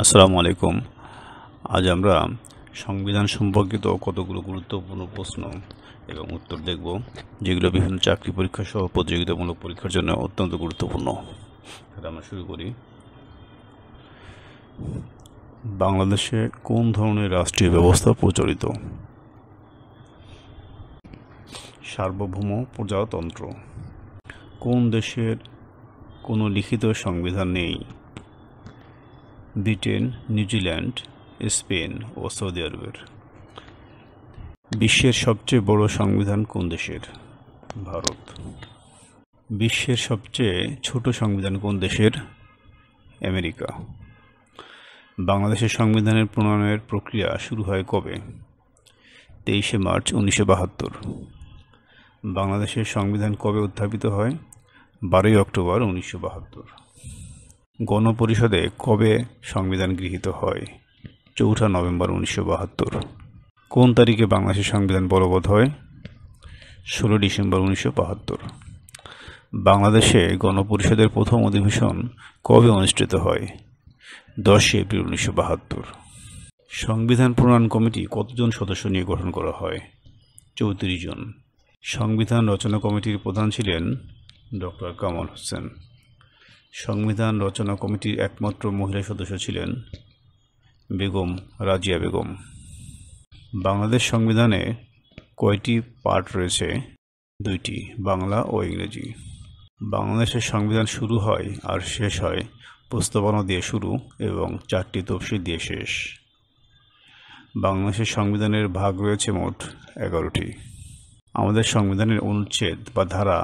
আসসালামু আলাইকুম। আজ আমরা সংবিধান সম্পর্কিত কতগুলো গুরুত্বপূর্ণ প্রশ্ন এবং উত্তর দেখব, যেগুলো বিভিন্ন চাকরি পরীক্ষা সহ প্রতিযোগিতামূলক পরীক্ষার জন্য অত্যন্ত গুরুত্বপূর্ণ। তাহলে আমরা শুরু করি। বাংলাদেশে কোন ধরনের রাষ্ট্রীয় ব্যবস্থা প্রচলিত? সার্বভৌম প্রজাতন্ত্র। কোন দেশের কোনো লিখিত সংবিধান নেই? ব্রিটেন, নিউজিল্যান্ড, স্পেন ও সৌদি আরবের। বিশ্বের সবচেয়ে বড় সংবিধান কোন দেশের? ভারত। বিশ্বের সবচেয়ে ছোট সংবিধান কোন দেশের? আমেরিকা। বাংলাদেশের সংবিধানের প্রণয়নের প্রক্রিয়া শুরু হয় কবে? 23শে মার্চ 1972। বাংলাদেশের সংবিধান কবে উত্থাপিত হয়? 12ই অক্টোবর 1972। গণপরিষদে কবে সংবিধান গৃহীত হয়? 4 নভেম্বর 1972। কোন তারিখে বাংলাদেশের সংবিধান বলবৎ হয়? 16 ডিসেম্বর 1972। বাংলাদেশে গণপরিষদের প্রথম অধিবেশন কবে অনুষ্ঠিত হয়? 10 এপ্রিল 1972। সংবিধান প্রণয়ন কমিটি কতজন সদস্য নিয়ে গঠন করা হয়? 34 জন। সংবিধান রচনা কমিটির প্রধান ছিলেন ডক্টর কামাল হোসেন। সংবিধান রচনা কমিটির একমাত্র মহিলা সদস্য ছিলেন বেগম রাজিয়া বেগম। বাংলাদেশ সংবিধানে কয়টি পার্ট রয়েছে? 2টি, বাংলা ও ইংরেজি। বাংলাদেশের সংবিধান শুরু হয় আর শেষ হয় প্রস্তাবনা দিয়ে শুরু এবং 4টি তফসিল দিয়ে শেষ। বাংলাদেশের সংবিধানের ভাগ রয়েছে মোট 11টি। আমাদের সংবিধানের অনুচ্ছেদ বা ধারা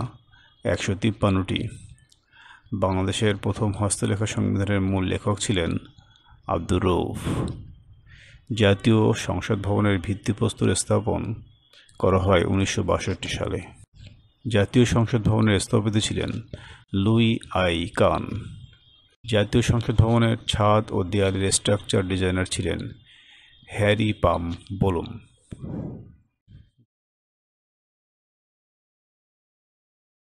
153টি। বাংলাদেশের প্রথম হস্তলেখা সংবিধানের মূল লেখক ছিলেন আব্দুর রউফ। জাতীয় সংসদ ভবনের ভিত্তিপ্রস্তর স্থাপন করা হয় 1962 সালে। জাতীয় সংসদ ভবনের স্থপতি ছিলেন লুই আই কান। জাতীয় সংসদ ভবনের ছাদ ও দেয়ালের স্ট্রাকচার ডিজাইনার ছিলেন হ্যারি পাম বোলুম।